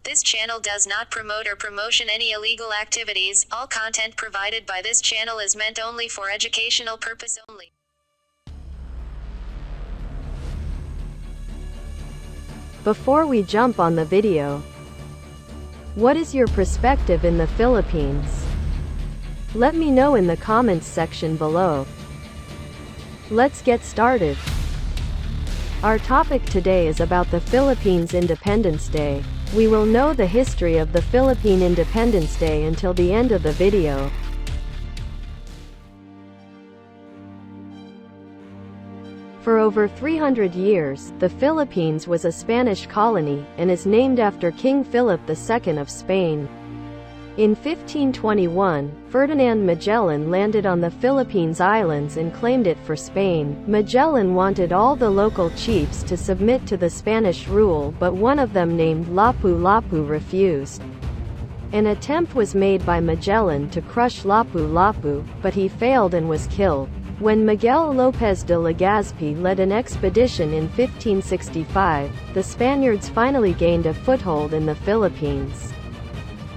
This channel does not promote or promotion any illegal activities. All content provided by this channel is meant only for educational purpose only. Before we jump on the video, what is your perspective in the Philippines? Let me know in the comments section below. Let's get started. Our topic today is about the Philippines Independence Day. We will know the history of the Philippine Independence Day until the end of the video. For over 300 years, the Philippines was a Spanish colony, and is named after King Philip II of Spain. In 1521, Ferdinand Magellan landed on the Philippines Islands and claimed it for Spain. Magellan wanted all the local chiefs to submit to the Spanish rule, but one of them named Lapu-Lapu refused. An attempt was made by Magellan to crush Lapu-Lapu, but he failed and was killed. When Miguel López de Legazpi led an expedition in 1565, the Spaniards finally gained a foothold in the Philippines.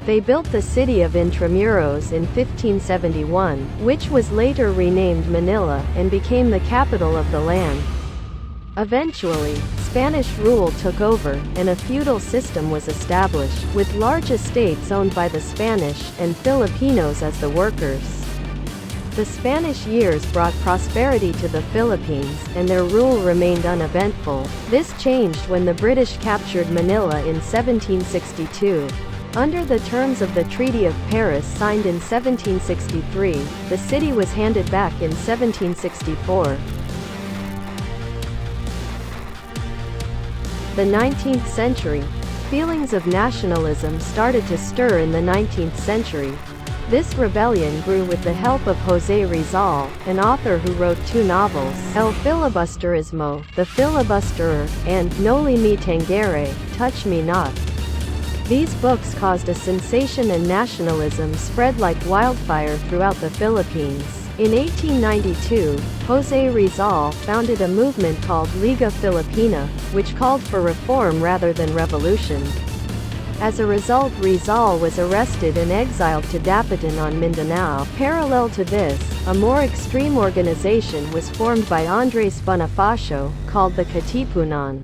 They built the city of Intramuros in 1571, which was later renamed Manila, and became the capital of the land. Eventually, Spanish rule took over, and a feudal system was established, with large estates owned by the Spanish, and Filipinos as the workers. The Spanish years brought prosperity to the Philippines, and their rule remained uneventful. This changed when the British captured Manila in 1762. Under the terms of the Treaty of Paris signed in 1763, the city was handed back in 1764. The 19th century. Feelings of nationalism started to stir in the 19th century. This rebellion grew with the help of José Rizal, an author who wrote two novels, El Filibusterismo, The Filibusterer, and Noli Me Tangere, Touch Me Not. These books caused a sensation, and nationalism spread like wildfire throughout the Philippines. In 1892, José Rizal founded a movement called Liga Filipina, which called for reform rather than revolution. As a result, Rizal was arrested and exiled to Dapitan on Mindanao. Parallel to this, a more extreme organization was formed by Andres Bonifacio, called the Katipunan.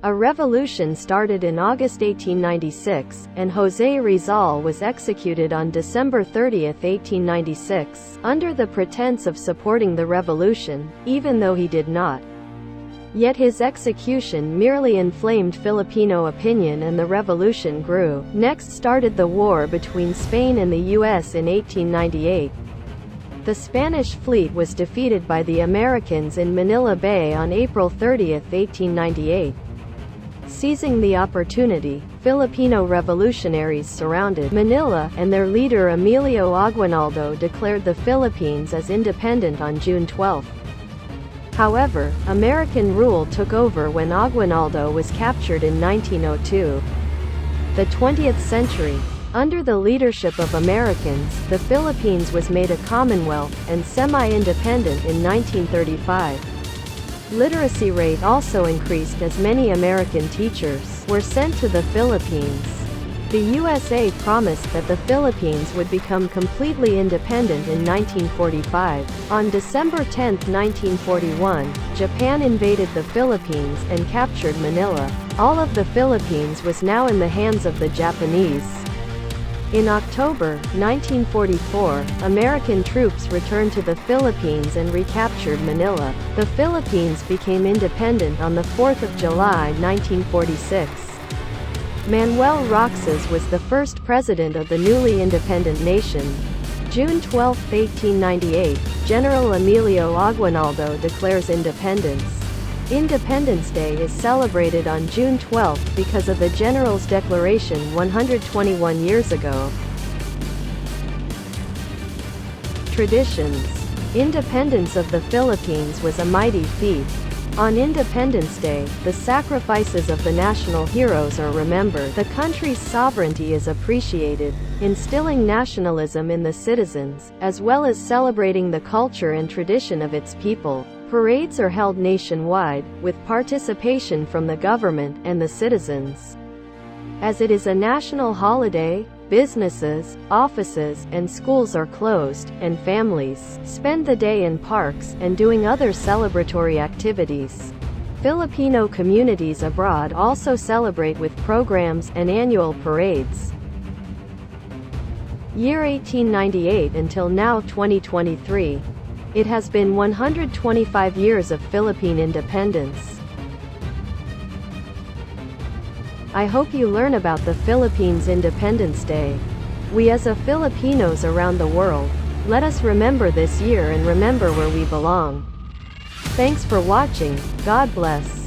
A revolution started in August 1896, and José Rizal was executed on December 30, 1896, under the pretense of supporting the revolution, even though he did not. Yet his execution merely inflamed Filipino opinion, and the revolution grew. Next started the war between Spain and the U.S. in 1898. The Spanish fleet was defeated by the Americans in Manila Bay on April 30, 1898. Seizing the opportunity, Filipino revolutionaries surrounded Manila, and their leader Emilio Aguinaldo declared the Philippines as independent on June 12. However, American rule took over when Aguinaldo was captured in 1902. The 20th century. Under the leadership of Americans, the Philippines was made a commonwealth, and semi-independent in 1935. Literacy rate also increased as many American teachers were sent to the Philippines. The USA promised that the Philippines would become completely independent in 1945. On December 10, 1941, Japan invaded the Philippines and captured Manila. All of the Philippines was now in the hands of the Japanese. In October 1944, American troops returned to the Philippines and recaptured Manila. The Philippines became independent on the 4th of July 1946. Manuel Roxas was the first president of the newly independent nation. June 12, 1898, General Emilio Aguinaldo declares independence. Independence Day is celebrated on June 12 because of the General's Declaration 121 years ago. Traditions. Independence of the Philippines was a mighty feat. On Independence Day, the sacrifices of the national heroes are remembered. The country's sovereignty is appreciated, instilling nationalism in the citizens, as well as celebrating the culture and tradition of its people. Parades are held nationwide, with participation from the government and the citizens. As it is a national holiday, businesses, offices, and schools are closed, and families spend the day in parks and doing other celebratory activities. Filipino communities abroad also celebrate with programs and annual parades. Year 1898 until now 2023. It has been 125 years of Philippine independence. I hope you learn about the Philippines Independence Day. We as a Filipinos around the world, let us remember this year and remember where we belong. Thanks for watching. God bless.